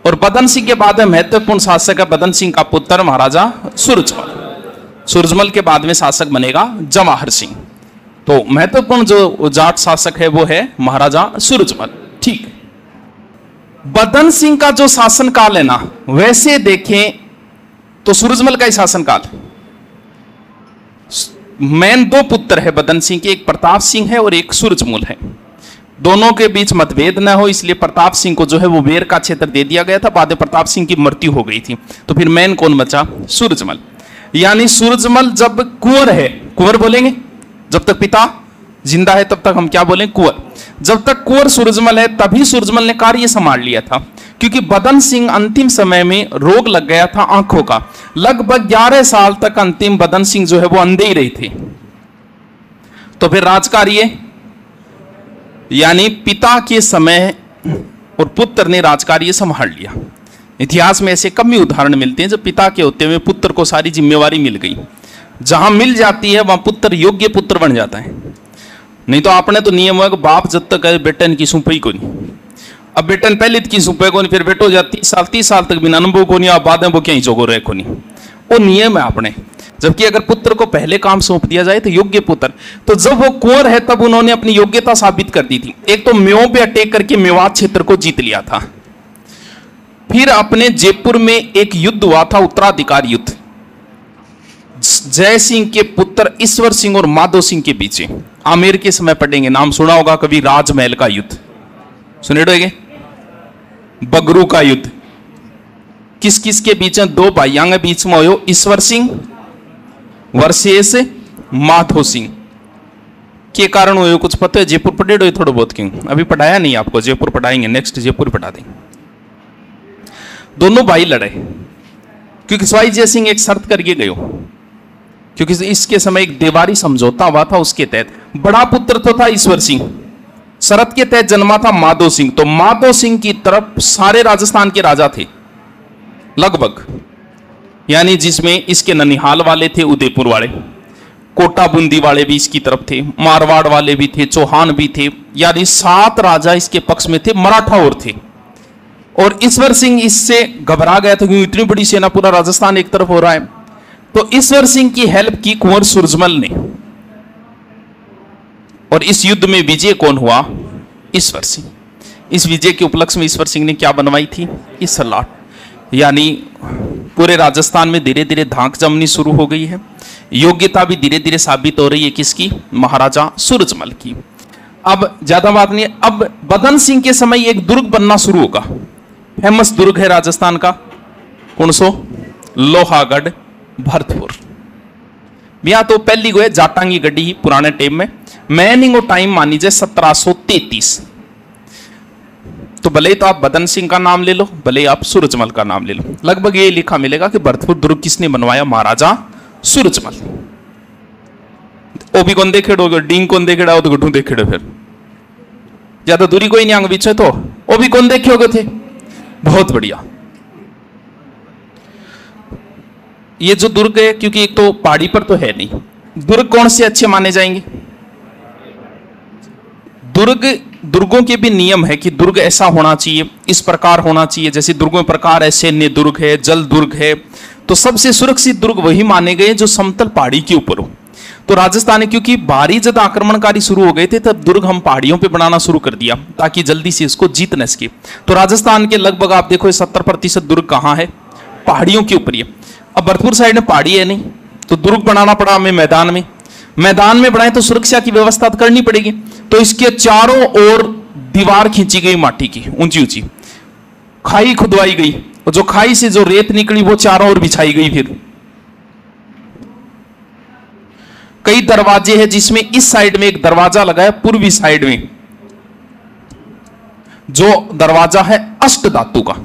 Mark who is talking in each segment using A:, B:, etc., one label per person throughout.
A: और बदन सिंह के बाद में महत्वपूर्ण शासक है बदन सिंह का पुत्र महाराजा सूरजमल। सूरजमल के बाद में शासक बनेगा जवाहर सिंह। तो महत्वपूर्ण जो जाट शासक है वो है महाराजा सूरजमल। ठीक, बदन सिंह का जो शासन काल है ना, वैसे देखें तो सूरजमल का ही शासन काल। मेन दो पुत्र है बदन सिंह के, एक प्रताप सिंह है और एक सूरजमल है। दोनों के बीच मतभेद न हो इसलिए प्रताप सिंह को जो है वो वेर का क्षेत्र दे दिया गया था। बाद में प्रताप सिंह की मृत्यु हो गई थी, तो फिर मेन कौन बचा? सूरजमल। यानी सूरजमल जब कुंवर है, कुंवर बोलेंगे, जब तक पिता जिंदा है तब तक हम क्या बोलें? कुंवर। जब तक कुंवर सूरजमल है तभी सूरजमल ने कार्य संभाल लिया था, क्योंकि बदन सिंह अंतिम समय में रोग लग गया था आंखों का। लगभग 11 साल तक अंतिम बदन सिंह जो है वो अंधे ही रहे थे। तो फिर राजकार्य यानी पिता के समय और पुत्र ने राजकार्य संभाल लिया। इतिहास में ऐसे कम ही उदाहरण मिलते हैं जब पिता के होते हुए पुत्र को सारी जिम्मेवारी मिल गई। जहां मिल जाती है वहां पुत्र योग्य पुत्र बन जाता है। नहीं तो आपने तो नियम है कि बाप जब तक है बेटन की सुपई को नहीं। अब बेटन पहले की सुपे को नहीं, फिर बेटो जा 30 साल तक बिना अनुभव को नहीं, आप बाद में वो क्या चोगो रहे को नहीं, वो नियम है आपने। जबकि अगर पुत्र को पहले काम सौंप दिया जाए तो योग्य पुत्र। तो जब वो कुंवर है तब उन्होंने अपनी योग्यता साबित कर दी थी। एक तो म्यों पे अटैक करके मेवात क्षेत्र को जीत लिया था। फिर अपने जयपुर में एक युद्ध हुआ था, उत्तराधिकार युद्ध, जय सिंह के पुत्र ईश्वर सिंह और माधो सिंह के बीच। आमेर के समय पढ़ेंगे, नाम सुना होगा कभी, राजमहल का युद्ध सुने डोगे। बगरू का युद्ध किस किस के बीच में? दो भाइयों के बीच में हो, ईश्वर सिंह वर्सेस माधो सिंह के कारण हुए। कुछ पता है? जयपुर पढ़े हो थोड़ा बहुत क्यों? अभी पढ़ाया नहीं आपको, जयपुर पढ़ाएंगे, नेक्स्ट जयपुर पढ़ा देंगे। दोनों भाई लड़े क्योंकि सवाई जय सिंह एक शर्त करके गए, क्योंकि इसके समय एक देवारी समझौता हुआ था, उसके तहत बड़ा पुत्र तो था ईश्वर सिंह, शरत के तहत जन्मा था माधो सिंह। तो माधो सिंह की तरफ सारे राजस्थान के राजा थे लगभग, यानी जिसमें इसके ननिहाल वाले थे, उदयपुर वाले, कोटा बूंदी वाले भी इसकी तरफ थे, मारवाड़ वाले भी थे, चौहान भी थे, यानी 7 राजा इसके पक्ष में थे, मराठा और थे। और ईश्वर सिंह इससे घबरा गया था क्योंकि इतनी बड़ी सेना, पूरा राजस्थान एक तरफ हो रहा है। तो ईश्वर सिंह की हेल्प की कुंवर सूरजमल ने, और इस युद्ध में विजय कौन हुआ? ईश्वर सिंह। इस विजय के उपलक्ष्य में ईश्वर सिंह ने क्या बनवाई थी? इस सलाट। यानी पूरे राजस्थान में धीरे धीरे धाक जमनी शुरू हो गई है, योग्यता भी धीरे धीरे साबित हो रही है। किसकी? महाराजा सूरजमल की। अब ज्यादा बात नहीं है, अब बदन सिंह के समय एक दुर्ग बनना शुरू होगा। फेमस दुर्ग है राजस्थान का, कौन सो? लोहागढ़ भरतपुर। या तो पहली गो है जाटांगी गड्डी ही पुराने टाइम में, मैनिंग और टाइम मान लीजिए 1733। तो भले ही तो आप बदन सिंह का नाम ले लो, भले ही आप सूरजमल का नाम ले लो, लगभग ये लिखा मिलेगा कि भरतपुर दुर्ग किसने बनवाया? महाराजा सूरजमल। ओ भी कौन देखेड़ो, डींग कौन देखेड़ा हो तो गुड्डू देखेड़ो, फिर ज्यादा दूरी कोई नहीं आंग पीछे, तो ओ भी कौन देखे होगे थे। बहुत बढ़िया। ये जो दुर्ग है, क्योंकि एक तो पहाड़ी पर तो है नहीं, दुर्ग कौन से अच्छे माने जाएंगे? दुर्गों के भी नियम है कि दुर्ग ऐसा होना चाहिए, इस प्रकार होना चाहिए। जैसे दुर्गों में प्रकार है, सैन्य दुर्ग है, जल दुर्ग है। तो सबसे सुरक्षित दुर्ग वही माने गए जो समतल पहाड़ी के ऊपर हो। तो राजस्थान में क्योंकि बाहरी जब आक्रमणकारी शुरू हो गए थे, तब दुर्ग हम पहाड़ियों पे बनाना शुरू कर दिया ताकि जल्दी से इसको जीत न सके। तो राजस्थान के लगभग आप देखो 70% दुर्ग कहाँ है? पहाड़ियों के ऊपर ही। अब भरतपुर साइड में पहाड़ी है नहीं, तो दुर्ग बनाना पड़ा हमें मैदान में। मैदान में बनाए तो सुरक्षा की व्यवस्था तो करनी पड़ेगी। तो इसके चारों ओर दीवार खींची गई माटी की, ऊंची ऊंची खाई खुदवाई गई, और जो खाई से जो रेत निकली वो चारों ओर बिछाई गई। फिर कई दरवाजे हैं, जिसमें इस साइड में एक दरवाजा लगा है, पूर्वी साइड में जो दरवाजा है अष्ट धातु का,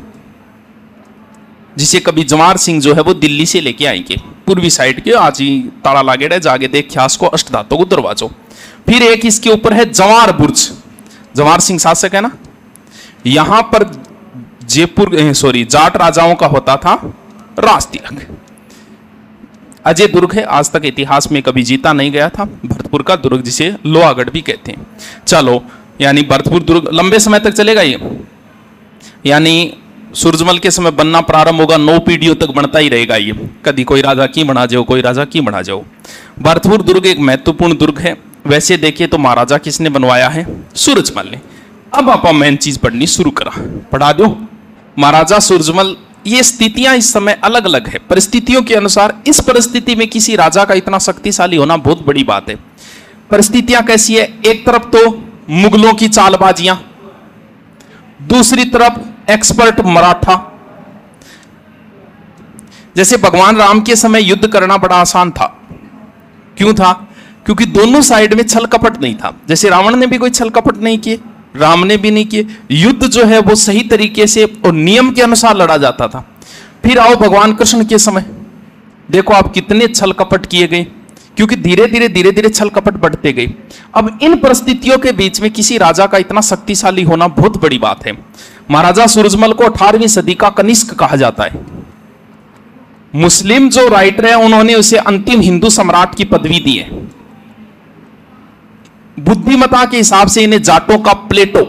A: जिसे कभी जवाहर सिंह जो है वो दिल्ली से लेके आएंगे। पूर्वी साइड के आज ही ताला लागेड़ा, जाके देख ख्यास को अष्ट धातु को दरवाजो। फिर एक इसके ऊपर है जवार बुर्ज, जवाहर सिंह शासक है ना, यहां पर जाट राजाओं का होता था राज तिलक। अजय दुर्ग है, आज तक इतिहास में कभी जीता नहीं गया था, भरतपुर का दुर्ग, जिसे लोहागढ़ भी कहते हैं। चलो, यानी भरतपुर दुर्ग लंबे समय तक चलेगा ये, यानी सूरजमल के समय बनना प्रारंभ होगा, 9 पीढ़ियों तक बनता ही रहेगा ये। कभी कोई राजा की बना जाओ, कोई राजा की बना जाओ। भरतपुर दुर्ग एक महत्वपूर्ण दुर्ग है। वैसे देखिए तो महाराजा किसने बनवाया है? सूरजमल ने। अब आप मेन चीज पढ़नी शुरू करा, पढ़ा दो। महाराजा सूरजमल, ये स्थितियां इस समय अलग अलग है परिस्थितियों के अनुसार। इस परिस्थिति में किसी राजा का इतना शक्तिशाली होना बहुत बड़ी बात है। परिस्थितियां कैसी है? एक तरफ तो मुगलों की चालबाजियां, दूसरी तरफ एक्सपर्ट मराठा। जैसे भगवान राम के समय युद्ध करना बड़ा आसान था। क्यों था? क्योंकि दोनों साइड में छल कपट नहीं था। जैसे रावण ने भी कोई छल कपट नहीं किए, राम ने भी नहीं किए। युद्ध जो है वो सही तरीके से और नियम के अनुसार लड़ा जाता था। फिर आओ भगवान कृष्ण के समय, देखो आप कितने छल कपट किए गए, क्योंकि धीरे धीरे छल कपट बढ़ते गए। अब इन परिस्थितियों के बीच में किसी राजा का इतना शक्तिशाली होना बहुत बड़ी बात है। महाराजा सूरजमल को 18वीं सदी का कनिष्क कहा जाता है। मुस्लिम जो राइटर है उन्होंने उसे अंतिम हिंदू सम्राट की पदवी दी है। बुद्धिमता के हिसाब से इन्हें जाटों का प्लेटो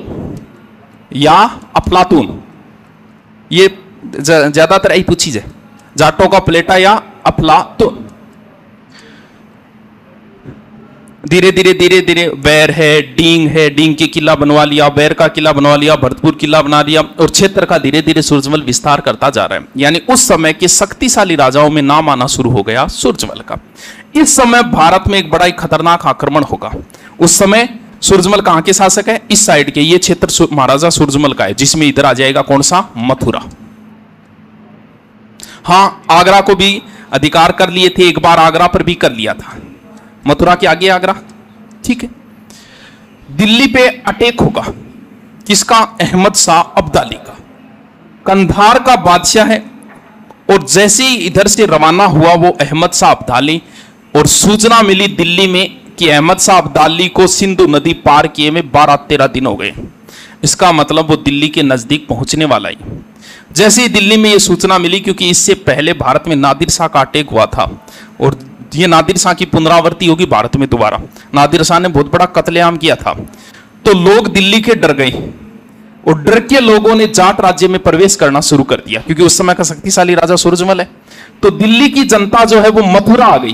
A: या अफलातून, ये ज्यादातर यही पूछी जाए, जाटों का प्लेटा या अफलातून। धीरे धीरे बैर है, डींग के किला बनवा लिया, बैर का किला बनवा लिया, भरतपुर किला बना लिया, और क्षेत्र का धीरे धीरे सूरजमल विस्तार करता जा रहा है। यानी उस समय के शक्तिशाली राजाओं में नाम आना शुरू हो गया सूरजमल का। इस समय भारत में एक बड़ा ही खतरनाक आक्रमण होगा। उस समय सूरजमल कहां के शासक है? इस साइड के। ये क्षेत्र महाराजा सूरजमल का है, जिसमें इधर आ जाएगा कौन सा? मथुरा। हां, आगरा को भी अधिकार कर लिए थे, एक बार आगरा पर भी कर लिया था। मथुरा के आगे आगरा, ठीक है। दिल्ली पे अटैक होगा, किसका? अहमद शाह अब्दाली का। कंधार का बादशाह है, और जैसे ही इधर से रवाना हुआ वो अहमद शाह अब्दाली, और सूचना मिली दिल्ली में कि अहमद शाह अब्दाली को सिंधु नदी पार किए में 12-13 दिन हो गए। इसका मतलब वो दिल्ली के नजदीक पहुंचने वाला ही। जैसे ही दिल्ली में ये सूचना मिली, क्योंकि इससे पहले भारत में नादिर शाह का अटैक हुआ था, और ये नादिर शाह की पुनरावृत्ति होगी भारत में दोबारा। नादिर शाह ने बहुत बड़ा कत्लेआम किया था, तो लोग दिल्ली के डर गए, और डर के लोगों ने जाट राज्य में प्रवेश करना शुरू कर दिया, क्योंकि उस समय का शक्तिशाली राजा सूरजमल है। तो दिल्ली की जनता जो है वो मथुरा आ गई,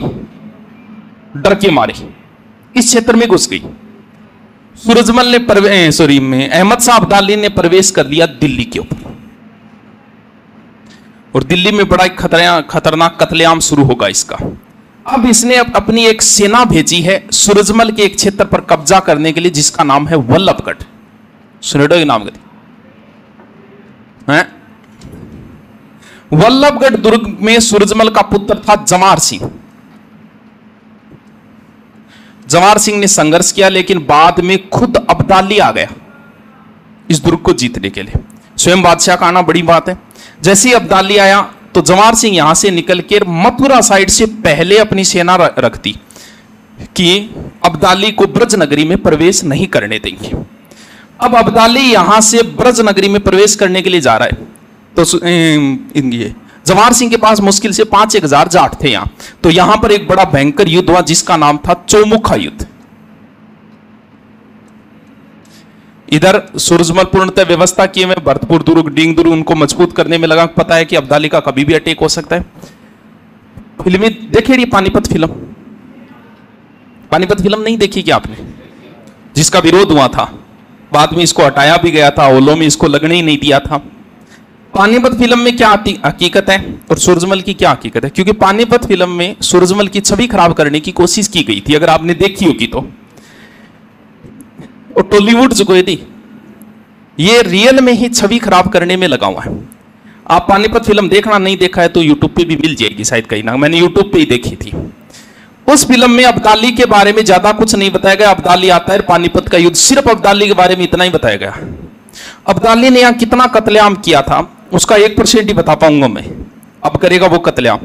A: डर के मारे इस क्षेत्र में घुस गई। सूरजमल ने अहमद शाह अब्दाली ने प्रवेश कर लिया दिल्ली के ऊपर, और दिल्ली में बड़ा खतरनाक कत्लेआम शुरू होगा इसका। अब इसने अपनी एक सेना भेजी है सूरजमल के एक क्षेत्र पर कब्जा करने के लिए, जिसका नाम है वल्लभगढ़। सुनेडो के नाम है। वल्लभगढ़ दुर्ग में सूरजमल का पुत्र था जवाहर सिंह। जवाहर सिंह ने संघर्ष किया, लेकिन बाद में खुद अब्दाली आ गया इस दुर्ग को जीतने के लिए। स्वयं बादशाह का आना बड़ी बात है। जैसे ही अब्दाली आया तो जवाहर सिंह यहां से निकल कर मथुरा साइड से पहले अपनी सेना रखती कि अब्दाली को ब्रज नगरी में प्रवेश नहीं करने देंगे। अब अब्दाली यहां से ब्रज नगरी में प्रवेश करने के लिए जा रहा है, तो जवाहर सिंह के पास मुश्किल से 5-1 हजार जाट थे यहां। तो यहां पर एक बड़ा भयंकर युद्ध हुआ, जिसका नाम था चौमुखा युद्ध। इधर सूरजमल पूर्णतः व्यवस्था किए में भरतपुर दुर्ग, डींग दुर्ग उनको मजबूत करने में लगा। पता है कि अब्दाली का कभी भी अटैक हो सकता है। फिल्म देखिए पानीपत फिल्म, पानीपत फिल्म नहीं देखी क्या आपने? जिसका विरोध हुआ था, बाद में इसको हटाया भी गया था, ओलो में इसको लगने ही नहीं दिया था। पानीपत फिल्म में क्या हकीकत है और सूरजमल की क्या हकीकत है? क्योंकि पानीपत फिल्म में सूरजमल की छवि खराब करने की कोशिश की गई थी, अगर आपने देखी होगी तो। और टॉलीवुड जो कोई थी, ये रियल में ही छवि खराब करने में लगा हुआ है। आप पानीपत फिल्म देखना, नहीं देखा है तो यूट्यूब पे भी मिल जाएगी शायद कहीं ना, मैंने यूट्यूब पे ही देखी थी। उस फिल्म में अब्दाली के बारे में ज्यादा कुछ नहीं बताया गया। अब्दाली आता है, पानीपत का युद्ध, सिर्फ अब्दाली के बारे में इतना ही बताया गया। अब्दाली ने यहां कितना कत्लेआम किया था उसका 1% ही बता पाऊंगा मैं, अब करेगा वो कत्लेआम।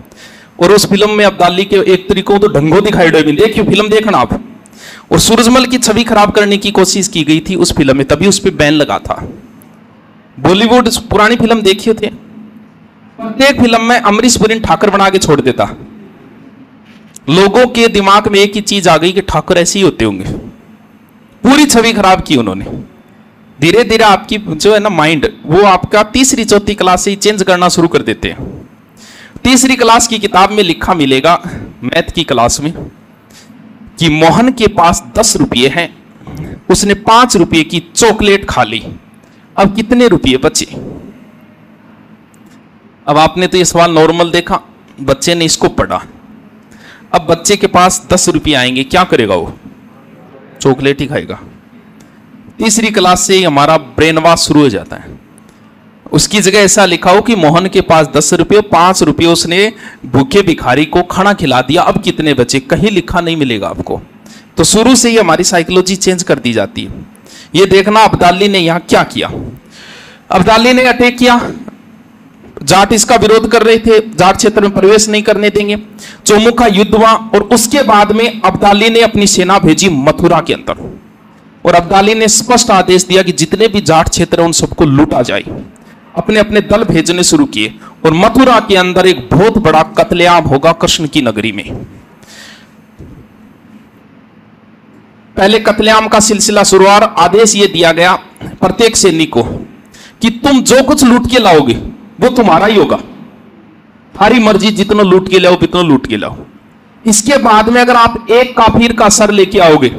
A: और उस फिल्म में अब्दाली के एक तरीकों तो ढंगो दिखाई दे, देखिए फिल्म देखना आप। और सूरजमल की छवि खराब करने की कोशिश की गई थी उस फिल्म में, तभी उस पर बैन लगा था। बॉलीवुड पुरानी फिल्म देखिए थे, प्रत्येक फिल्म में अमरीश पुरी ठाकुर बना के छोड़ देता। लोगों के दिमाग में एक ही चीज आ गई कि ठाकुर ऐसे ही होते होंगे, पूरी छवि खराब की उन्होंने। धीरे धीरे आपकी जो है ना माइंड, वो आपका तीसरी चौथी क्लास से ही चेंज करना शुरू कर देते हैं। तीसरी क्लास की किताब में लिखा मिलेगा, मैथ की क्लास में, कि मोहन के पास 10 रुपये हैं, उसने 5 रुपये की चॉकलेट खा ली, अब कितने रुपये बचे। अब आपने तो ये सवाल नॉर्मल देखा, बच्चे ने इसको पढ़ा। अब बच्चे के पास 10 रुपये आएंगे, क्या करेगा वो? चॉकलेट ही खाएगा। तीसरी क्लास से ही हमारा ब्रेन वॉश शुरू हो जाता है। उसकी जगह ऐसा लिखा हो कि मोहन के पास 10 रुपये, 5 रुपये उसने भूखे भिखारी को खाना खिला दिया, अब कितने बचे? कहीं लिखा नहीं मिलेगा आपको। तो शुरू से ही हमारी साइकोलॉजी चेंज कर दी जाती है। ये देखना अब्दाली ने यहां क्या किया। अब्दाली ने अटैक किया, जाट इसका विरोध कर रहे थे, जाट क्षेत्र में प्रवेश नहीं करने देंगे। चौमुखा युद्ध हुआ और उसके बाद में अब्दाली ने अपनी सेना भेजी मथुरा के अंदर, और अब्दाली ने स्पष्ट आदेश दिया कि जितने भी जाट क्षेत्र हैं उन सबको लूटा जाए। अपने अपने दल भेजने शुरू किए और मथुरा के अंदर एक बहुत बड़ा कत्लेआम होगा कृष्ण की नगरी में। पहले कत्लेआम का सिलसिला शुरू और आदेश यह दिया गया प्रत्येक सैनिक को कि तुम जो कुछ लूट के लाओगे वो तुम्हारा ही होगा, थारी मर्जी, जितना लूट के लाओ उतना लूट के लाओ। इसके बाद में अगर आप एक काफिर का सर लेके आओगे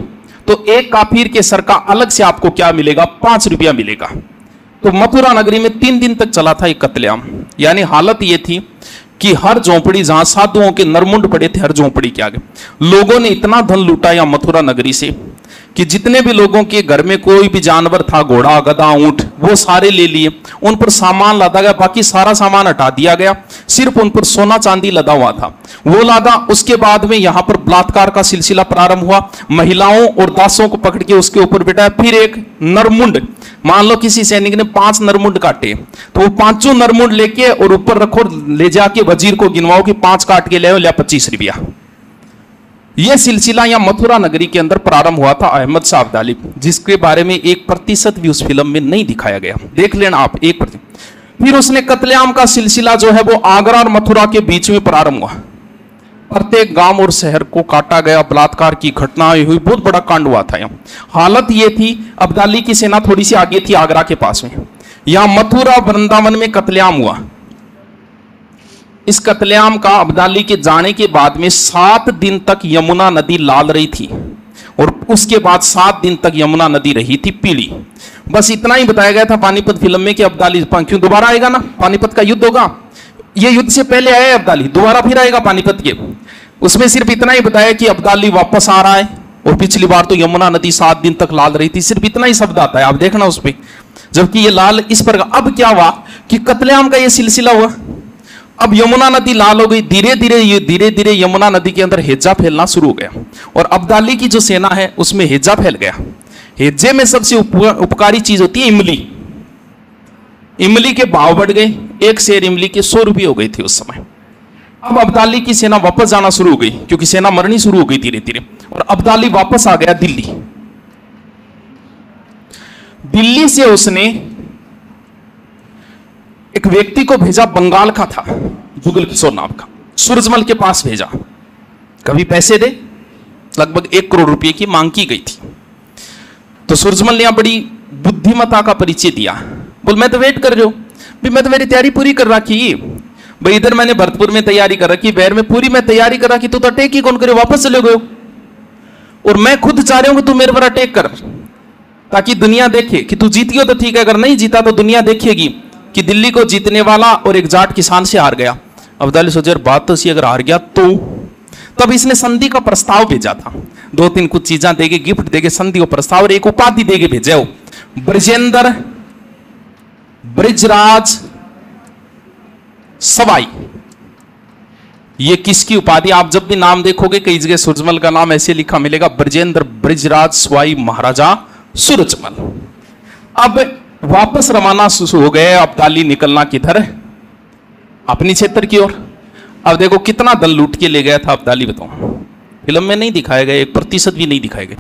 A: तो एक काफिर के सर का अलग से आपको क्या मिलेगा? 5 रुपया मिलेगा। तो मथुरा नगरी में 3 दिन तक चला था एक कत्लेआम। यानी हालत यह थी कि हर झोंपड़ी, जहां साधुओं के नरमुंड पड़े थे, हर झोंपड़ी के आगे लोगों ने इतना धन लूटा या मथुरा नगरी से कि जितने भी लोगों के घर में कोई भी जानवर था, घोड़ा, गधा, ऊंट, वो सारे ले लिए। उन पर सामान लादा गया, बाकी सारा सामान हटा दिया गया, सिर्फ उन पर सोना चांदी लदा हुआ था, वो लादा। उसके बाद में यहां पर बलात्कार का सिलसिला प्रारंभ हुआ। महिलाओं और दासों को पकड़ के उसके ऊपर बिठाया। फिर एक नरमुंड, मान लो किसी सैनिक ने 5 नरमुंड काटे, तो वो 5 नरमुंड लेके और ऊपर रखो, ले जाके वजीर को गिनवाओ कि 5 काट के ले आओ, लिया 25 रुपया। यह सिलसिला यहां मथुरा नगरी के अंदर प्रारंभ हुआ था अहमद शाह अब्दाली, जिसके बारे में 1% भी उस फिल्म में नहीं दिखाया गया। देख लेना आप 1%। फिर उसने कत्लेआम का सिलसिला जो है वो आगरा और मथुरा के बीच में प्रारंभ हुआ। प्रत्येक गांव और शहर को काटा गया, बलात्कार की घटनाएं हुई, बहुत बड़ा कांड हुआ था यहाँ। हालत ये थी, अब्दाली की सेना थोड़ी सी आगे थी आगरा के पास में। यहां मथुरा वृंदावन में कत्लेआम हुआ। इस कत्लेआम का अब्दाली के जाने के बाद में 7 दिन तक यमुना नदी लाल रही थी और उसके बाद 7 दिन तक यमुना नदी रही थी पीली। बस इतना ही बताया गया था पानीपत फिल्म में कि अब्दाली क्यों दोबारा आएगा ना, पानीपत का युद्ध होगा, ये युद्ध से पहले आया है अब्दाली, दोबारा फिर आएगा पानीपत के। उसमें सिर्फ इतना ही बताया कि अब्दाली वापस आ रहा है और पिछली बार तो यमुना नदी 7 दिन तक लाल रही थी, सिर्फ इतना ही शब्द आता है, आप देखना उस पर। जबकि ये लाल इस पर, अब क्या हुआ कि कत्लेआम का ये सिलसिला हुआ। अब यमुना नदी लाल हो गई, धीरे धीरे यमुना नदी के अंदर हेजा फैलना शुरू हो गया और अब्दाली की जो सेना है उसमें हेजा फैल गया। हेजे में सबसे उपकारी चीज होती है इमली। इमली के भाव बढ़ गए, एक शेर इमली के 100 रुपये हो गई थी उस समय। अब अब्दाली की सेना वापस जाना शुरू हो गई क्योंकि सेना मरनी शुरू हो गई धीरे धीरे, और अब्दाली वापस आ गया दिल्ली। दिल्ली से उसने एक व्यक्ति को भेजा, बंगाल का था, जुगल किशोर नाम का, सूरजमल के पास भेजा। कभी पैसे दे, लगभग 1 करोड़ रुपए की मांग की गई थी। तो सूरजमल ने बड़ी बुद्धिमत्ता का परिचय दिया। बोल मैं तो वेट कर रहा हूं भाई, मैं तो मेरी तैयारी पूरी कर रखी भाई, इधर मैंने भरतपुर में तैयारी कर रखी, बैर में पूरी मैं तैयारी कर रखी, तू तो अटैक ही कौन करे, वापस चले गए। और मैं खुद चाह रहा हूं कि तू मेरे पर अटैक कर, ताकि दुनिया देखे कि तू जीत गया तो ठीक है, अगर नहीं जीता तो दुनिया देखेगी कि दिल्ली को जीतने वाला और एक जाट किसान से हार गया। अब्दाली सोचे बात तो सी, अगर हार गया तो। तब इसने संधि का प्रस्ताव भेजा था, 2-3 कुछ चीजें देके, गिफ्ट देके संधि का प्रस्ताव और एक उपाधि देके भेजे, ब्रजेंद्र ब्रिजराज सवाई। ये किसकी उपाधि? आप जब भी नाम देखोगे कई जगह सूरजमल का नाम ऐसे लिखा मिलेगा, ब्रजेंद्र ब्रिजराज सवाई महाराजा सूरजमल। अब वापस रवाना शुरू हो गए अब्दाली, निकलना किधर? अपनी क्षेत्र की ओर। अब देखो कितना दल लूट के ले गया था अब्दाली, बताओ। फिल्म में नहीं दिखाया गया, 1% भी नहीं दिखाए गए।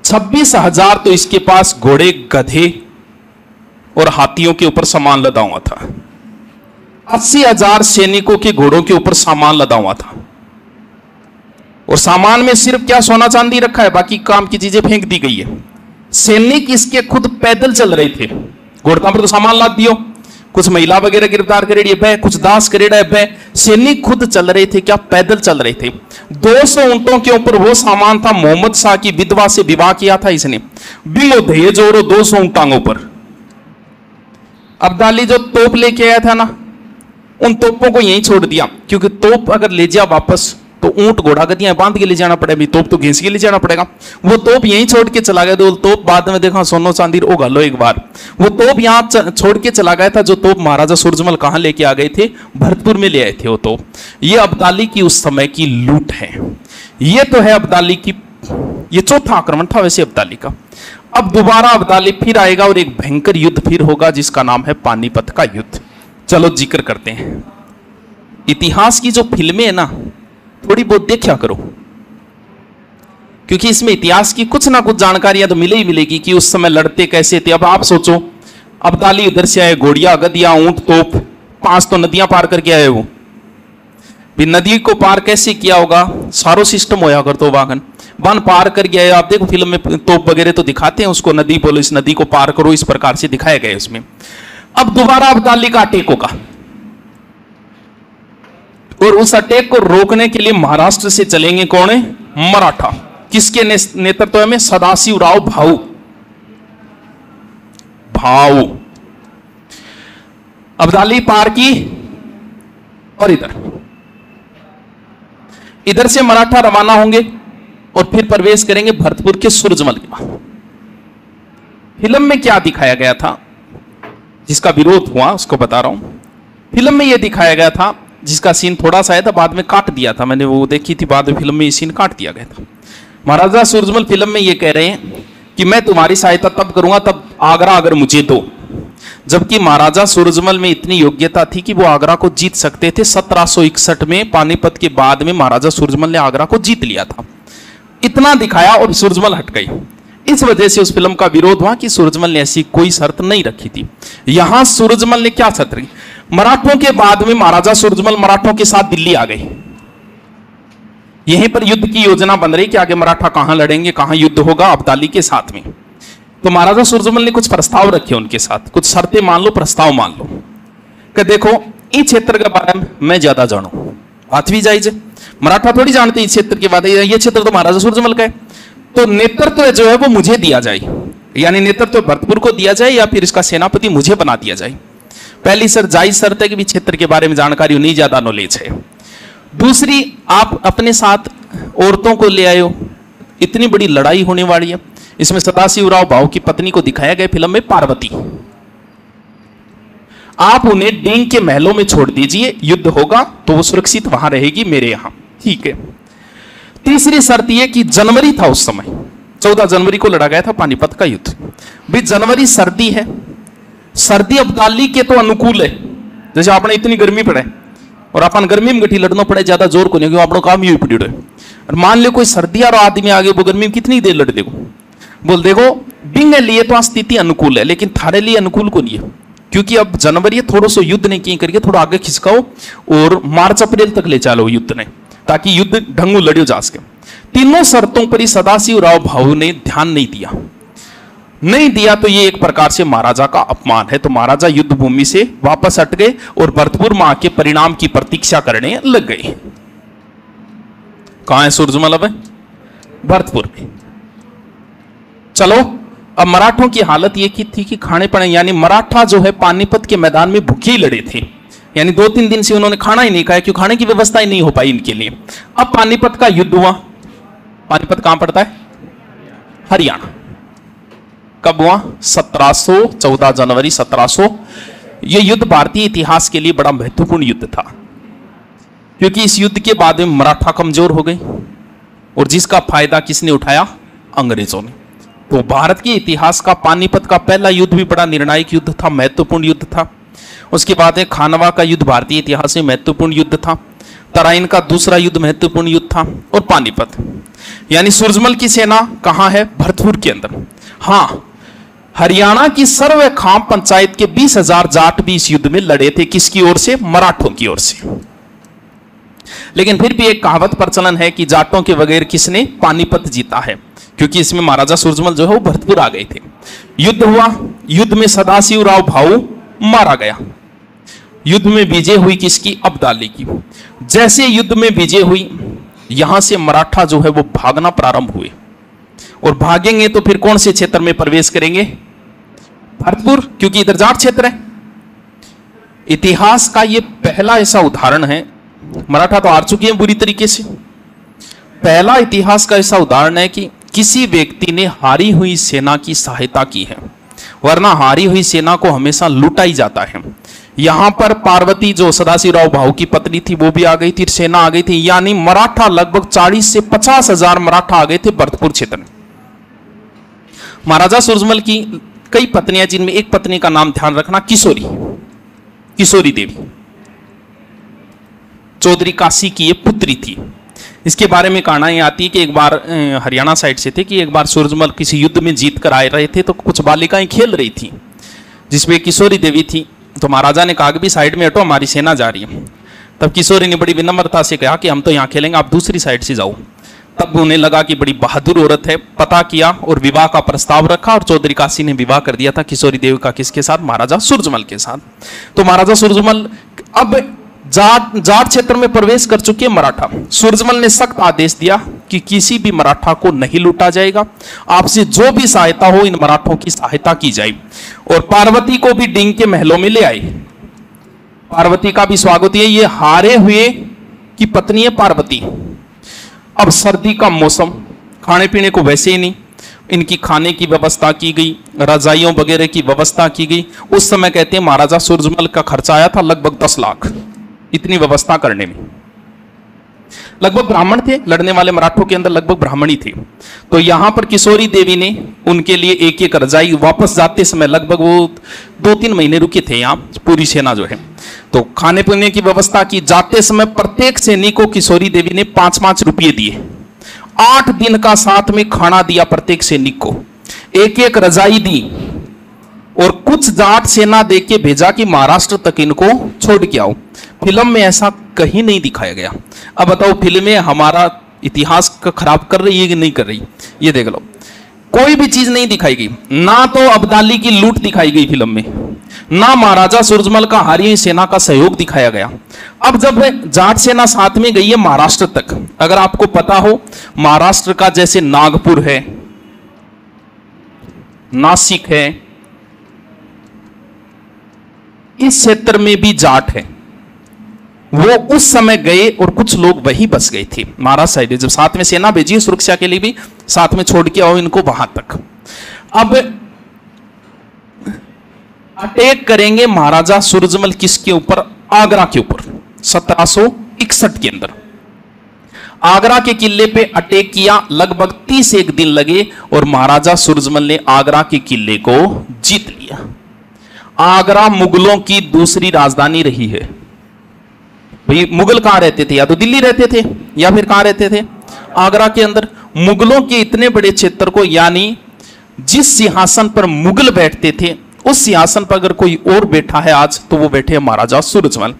A: 26,000 तो इसके पास घोड़े, गधे और हाथियों के ऊपर सामान लदा हुआ था। 80,000 सैनिकों के घोड़ों के ऊपर सामान लदा हुआ था। और सामान में सिर्फ क्या सोना चांदी रखा है, बाकी काम की चीजें फेंक दी गई है। सैनिक इसके खुद पैदल चल रहे थे, घोड़ता पर तो सामान लाद दियो, कुछ महिला वगैरह गिरफ्तार करेड़ी है, कुछ दास करेड़ा है, सैनिक खुद चल रहे थे, क्या पैदल चल रहे थे। 200 ऊंटों के ऊपर वो सामान था, मोहम्मद शाह की विधवा से विवाह किया था इसने, बिलो दहेज और 200 ऊंटांगों पर। अब्दाली जो तोप लेके आया था ना, उन तोपों को यहीं छोड़ दिया, क्योंकि तोप अगर ले जाए वापस तो ऊंट घोड़ा गतियां बांध के ले जाना पड़ेगा, तोप तो घिस के ले जाना पड़ेगा। वो तोप यहीं छोड़ के चला गया, तो तोप बाद में देखा सोनो चांदी ओ गालो एक बार, वो तोप यहां छोड़ के चला गया था। जो तोप महाराजा सूरजमल कहां लेके आ गए थे, भरतपुर में ले आए थे वो तोप। ये अब्दाली की उस समय की लूट है। ये तो है अब्दाली की, ये चौथा आक्रमण था वैसे अब्दाली का। अब दोबारा अब्दाली फिर आएगा और एक भयंकर युद्ध फिर होगा, जिसका नाम है पानीपत का युद्ध। चलो जिक्र करते हैं। इतिहास की जो फिल्में है ना, थोड़ी बहुत देखा करो, क्योंकि इसमें इतिहास की कुछ ना कुछ जानकारियां तो मिले ही मिलेगी कि उस समय लड़ते कैसे थे। अब आप सोचो, अब्दाली उधर से आए, घोड़िया गदिया ऊंट तोप, 5 तो नदियां पार करके आए वो भी। नदी को पार कैसे किया होगा, सारो सिस्टम होया कर तो वाहन वन पार कर गया। आप देखो फिल्म में तोप वगैरह तो दिखाते हैं उसको, नदी बोलो इस नदी को पार करो, इस प्रकार से दिखाया गया उसमें। अब दोबारा अब्दाली का अटैक होगा, और उस अटैक को रोकने के लिए महाराष्ट्र से चलेंगे कौन है, मराठा। किसके नेतृत्व में, सदाशिवराव भाऊ। अब्दाली पार की, और इधर से मराठा रवाना होंगे और फिर प्रवेश करेंगे भरतपुर के सूरजमल के पास। फिल्म में क्या दिखाया गया था, जिसका विरोध हुआ उसको बता रहा हूं। फिल्म में यह दिखाया गया था, जिसका सीन थोड़ा सा है था, बाद में काट दिया था, मैंने वो देखी थी, बाद में फिल्म में ये सीन काट दिया गया था। महाराजा सूरजमल फिल्म में ये कह रहे हैं कि मैं तुम्हारी सहायता तब करूंगा तब आगरा अगर मुझे दो। जबकि महाराजा सूरजमल में इतनी योग्यता थी कि वो आगरा को जीत सकते थे। 1761 में पानीपत के बाद में महाराजा सूरजमल ने आगरा को जीत लिया था। इतना दिखाया और सूरजमल हट गई। इस वजह से उस फिल्म का विरोध हुआ कि सूरजमल ने ऐसी कोई शर्त नहीं रखी थी। यहां सूरजमल ने क्या शर्त रखी, मराठों के बाद में महाराजा सूरजमल मराठों के साथ दिल्ली आ गए। यहीं पर युद्ध की योजना बन रही कि आगे मराठा कहां लड़ेंगे, कहां युद्ध होगा, अब्दाली के साथ में। तो महाराजा सूरजमल ने कुछ प्रस्ताव रखे उनके साथ, कुछ शर्तें मान लो, प्रस्ताव मान लो कि देखो इस क्षेत्र के बारे में मैं ज्यादा जानू, बात भी जायज है, मराठा थोड़ी जानते इस क्षेत्र के बारे में, ये क्षेत्र तो महाराजा सूरजमल का है, तो नेतृत्व जो है वो मुझे दिया जाए, यानी नेतृत्व भरतपुर को दिया जाए या फिर इसका सेनापति मुझे बना दिया जाए। पहली सर जायज शर्त है कि भी क्षेत्र के बारे में जानकारी नहीं, ज्यादा नॉलेज है। दूसरी, आप अपने साथ औरतों को ले आए हो, इतनी बड़ी लड़ाई होने वाली है। इसमें सदाशिवराव भाऊ की पत्नी को दिखाया गया फिल्म में, पार्वती। आप उन्हें डेंग के महलों में छोड़ दीजिए, युद्ध होगा तो वो सुरक्षित वहां रहेगी मेरे यहां, ठीक है। तीसरी शर्त यह कि जनवरी था उस समय, 14 जनवरी को लड़ा गया था पानीपत का युद्ध। भी जनवरी सर्दी है, सर्दी अब्दाली के तो अनुकूल है। जैसे आपने इतनी गर्मी पड़े और अपन गर्मी में गठी लड़ना पड़े, ज्यादा जोर को नहीं, क्योंकि अपना काम ही पड़ी है। और मान लो कोई सर्दी और आदमी आगे, वो गर्मी में कितनी देर लड़ देखो, बोल देखो बिंग लिए तो स्थिति अनुकूल है, लेकिन थारे लिए अनुकूल को नहीं है, क्योंकि अब जनवरी थोड़ा सा युद्ध नहीं किए करके थोड़ा आगे खिसकाओ और मार्च अप्रैल तक ले चलो युद्ध ने, ताकि युद्ध ढंगू लड़ियो जा सके। तीनों शर्तों पर ही सदाशिवराव भाऊ ने ध्यान नहीं दिया तो ये एक प्रकार से महाराजा का अपमान है। तो महाराजा युद्ध भूमि से वापस हट गए और भरतपुर में आके परिणाम की प्रतीक्षा करने लग गए। कहां है सूरजमल अब? भरतपुर में। चलो, अब मराठों की हालत ये की थी कि खाने पड़े, यानी मराठा जो है पानीपत के मैदान में भूखे ही लड़े थे, यानी 2-3 दिन से उन्होंने खाना ही नहीं खाया, क्योंकि खाने की व्यवस्था ही नहीं हो पाई इनके लिए। अब पानीपत का युद्ध हुआ। पानीपत कहां पड़ता है? हरियाणा। कब हुआ? 14 जनवरी 1700। यह युद्ध भारतीय इतिहास के लिए बड़ा महत्वपूर्ण युद्ध था, क्योंकि इस युद्ध के बाद में मराठा कमजोर हो गए और जिसका फायदा किसने उठाया? अंग्रेजों ने। तो भारत के इतिहास का पानीपत का पहला युद्ध भी बड़ा निर्णायक युद्ध था, महत्वपूर्ण युद्ध था। उसके बाद खानवा का युद्ध भारतीय इतिहास में महत्वपूर्ण युद्ध था। तराइन का दूसरा युद्ध महत्वपूर्ण युद्ध था, और पानीपत। यानी सूरजमल की सेना कहां है? भरतपुर के अंदर। हां, हरियाणा की सर्व खाम पंचायत के 20,000 जाट भी इस युद्ध में लड़े थे। किसकी ओर से? मराठों की ओर से। लेकिन फिर भी एक कहावत प्रचलन है कि जाटों के बगैर किसने पानीपत जीता है, क्योंकि इसमें महाराजा सूरजमल जो है वो भरतपुर आ गए थे। युद्ध हुआ, युद्ध में सदाशिवराव भाऊ मारा गया। युद्ध में विजय हुई किसकी? अब्दाली की। जैसे युद्ध में विजय हुई, यहां से मराठा जो है वो भागना प्रारंभ हुए, और भागेंगे तो फिर कौन से क्षेत्र में प्रवेश करेंगे? भरतपुर, क्योंकि इधर जाट क्षेत्र है। इतिहास का ये पहला ऐसा उदाहरण है, मराठा तो हार चुके हैं बुरी तरीके से, पहला इतिहास का ऐसा उदाहरण है कि किसी व्यक्ति ने हारी हुई सेना की सहायता की है, वरना हारी हुई सेना को हमेशा लूटा ही जाता है। यहां पर पार्वती जो सदाशिवराव भाऊ की पत्नी थी वो भी आ गई थी, सेना आ गई थी, यानी मराठा लगभग 40 से 50 हजार मराठा आ गए थे भरतपुर क्षेत्र में। महाराजा सूरजमल की कई पत्नियां, जिनमें एक पत्नी का नाम ध्यान रखना, किशोरी देवी, चौधरी काशी की ये पुत्री थी। इसके बारे में कहानी आती है कि एक बार हरियाणा साइड से थे कि एक बार सूरजमल किसी युद्ध में जीत कर आए रहे थे, तो कुछ बालिकाएं खेल रही थी, जिसमें किशोरी देवी थी। तो महाराजा ने कहा कि भी साइड में हटो, हमारी सेना जा रही है। तब किशोरी ने बड़ी विनम्रता से कहा कि हम तो यहाँ खेलेंगे, आप दूसरी साइड से जाओ। तब उन्हें लगा कि बड़ी बहादुर औरत है, पता किया और विवाह का प्रस्ताव रखा, और चौधरी काशी ने विवाह कर दिया था किशोरी देवी का। किसके साथ? महाराजा सूरजमल के साथ। तो महाराजा सूरजमल अब जाट क्षेत्र में प्रवेश कर चुके मराठा। सूरजमल ने सख्त आदेश दिया कि किसी भी मराठा को नहीं लूटा जाएगा, आपसे जो भी सहायता हो इन मराठों की सहायता की जाए। और पार्वती को भी डींग के महलों में ले आए। पार्वती का भी स्वागत है, ये हारे हुए की पत्नी है पार्वती। अब सर्दी का मौसम, खाने पीने को वैसे ही नहीं, इनकी खाने की व्यवस्था की गई, रजाइयों वगैरह की व्यवस्था की गई। उस समय कहते हैं महाराजा सूरजमल का खर्चा आया था लगभग 10 लाख इतनी व्यवस्था करने में। लगभग ब्राह्मण थे, लड़ने वाले मराठों के अंदर लगभग ब्राह्मण ही थे। तो यहां पर किशोरी देवी ने उनके लिए एक एक रजाई, वापस जाते समय लगभग वो 2-3 महीने रुके थे यहाँ पूरी सेना जो है। तो खाने पीने की व्यवस्था की। जाते समय प्रत्येक सैनिक को किशोरी देवी ने 5-5 रुपये दिए। 8 दिन का साथ में खाना दिया प्रत्येक सैनिक को, एक एक रजाई दी, और कुछ जाट सेना दे के भेजा कि महाराष्ट्र तक इनको छोड़ के आओ। फिल्म में ऐसा कहीं नहीं दिखाया गया। अब बताओ फिल्में हमारा इतिहास का खराब कर रही है कि नहीं कर रही? ये देख लो, कोई भी चीज नहीं दिखाई गई। ना तो अब्दाली की लूट दिखाई गई फिल्म में, ना महाराजा सूरजमल का हारी हुई सेना का सहयोग दिखाया गया। अब जब जाट सेना साथ में गई है महाराष्ट्र तक, अगर आपको पता हो महाराष्ट्र का जैसे नागपुर है, नासिक है, इस क्षेत्र में भी जाट है। वो उस समय गए और कुछ लोग वहीं बस गए थे महाराष्ट्र साइड। जब साथ में सेना भेजी सुरक्षा के लिए भी, साथ में छोड़ के आओ इनको वहां तक। अब अटैक करेंगे महाराजा सूरजमल किसके ऊपर? आगरा के ऊपर 1761 के अंदर। आगरा के किले पे अटैक किया, लगभग 31 दिन लगे और महाराजा सूरजमल ने आगरा के किले को जीत लिया। आगरा मुगलों की दूसरी राजधानी रही है। भाई मुगल कहां रहते थे? या तो दिल्ली रहते थे या फिर कहां रहते थे? आगरा के अंदर। मुगलों के इतने बड़े क्षेत्र को, यानी जिस सिंहासन पर मुगल बैठते थे उस सिंहासन पर अगर कोई और बैठा है आज, तो वो बैठे महाराजा सूरजमल।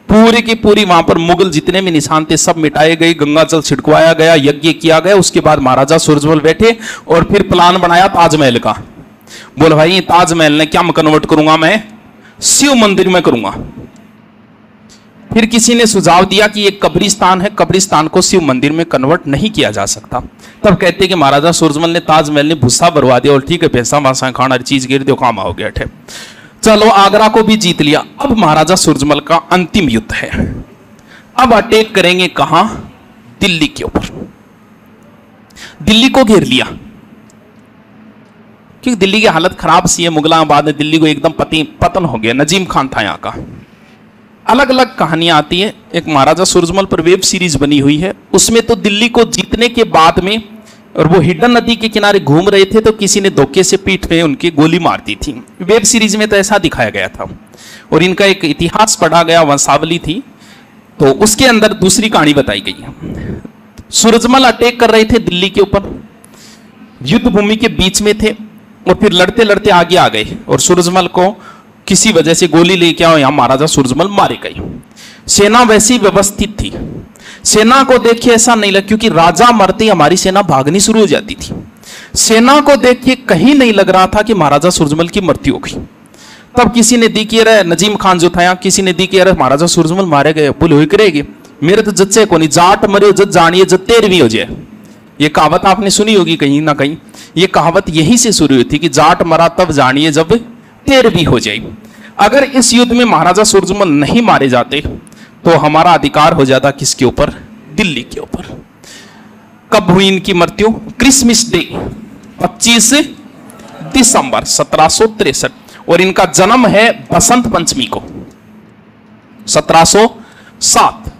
A: पूरी की पूरी वहां पर मुगल जितने भी निशान थे सब मिटाए गए, गंगा जल छिड़कवाया गया, यज्ञ किया गया। उसके बाद महाराजा सूरजमल बैठे और फिर प्लान बनाया ताजमहल का। बोल भाई ताजमहल ने क्या मैं कन्वर्ट करूंगा? मैं शिव मंदिर में करूंगा। फिर किसी ने सुझाव दिया कि एक कब्रिस्तान है, कब्रिस्तान को शिव मंदिर में कन्वर्ट नहीं किया जा सकता। तब कहते हैं कि महाराजा सूरजमल ने ताजमहल ने भूसा भरवा दिया और ठीक है पैसा वासा खाना चीज गिर दो, काम हो गया ठे। चलो आगरा को भी जीत लिया। अब महाराजा सूरजमल का अंतिम युद्ध है। अब अटैक करेंगे कहां? दिल्ली के ऊपर। दिल्ली को घेर लिया क्योंकि दिल्ली की हालत खराब सी है। मुगलाबाद में दिल्ली को एकदम पतन हो गया। नजीम खान था यहाँ का। अलग अलग कहानियां आती है। एक महाराजा सूरजमल पर वेब सीरीज बनी हुई है, उसमें तो दिल्ली को जीतने के बाद में, और वो हिडन नदी के किनारे घूम रहे थे तो किसी ने धोखे से पीठ पे उनकी गोली मार दी थी। वेब सीरीज में तो ऐसा दिखाया गया था। और इनका एक इतिहास पढ़ा गया, वंशावली थी, तो उसके अंदर दूसरी कहानी बताई गई है। सूरजमल अटैक कर रहे थे दिल्ली के ऊपर, युद्ध भूमि के बीच में थे, और फिर लड़ते लड़ते आगे आ गए और सूरजमल को किसी वजह से गोली लेके आओ, यहां महाराजा सूरजमल मारे गए। सेना वैसी व्यवस्थित थी। सेना को देखिए ऐसा नहीं लगा, क्योंकि राजा मरते ही हमारी सेना भागनी शुरू हो जाती थी। सेना को देख के कहीं नहीं लग रहा था कि महाराजा सूरजमल की मृत्यु हो गई। तब किसी ने दी कि अरे नजीम खान जो था यहाँ, किसी ने दी कि अरे महाराजा सूरजमल मारे गए, बोले हुई करेगी मेरे तो जच्चे को नहीं, जाट मरे जज जानिए जब 13वीं हो जाए। ये कहावत आपने सुनी होगी कहीं ना कहीं। ये कहावत यहीं से शुरू हुई थी कि जाट मरा तब जानिए जब 13वीं हो जाए। अगर इस युद्ध में महाराजा सूरजमल नहीं मारे जाते तो हमारा अधिकार हो जाता किसके ऊपर? दिल्ली के ऊपर। कब हुई इनकी मृत्यु? क्रिसमस डे 25 दिसंबर 1763, और इनका जन्म है बसंत पंचमी को 1707।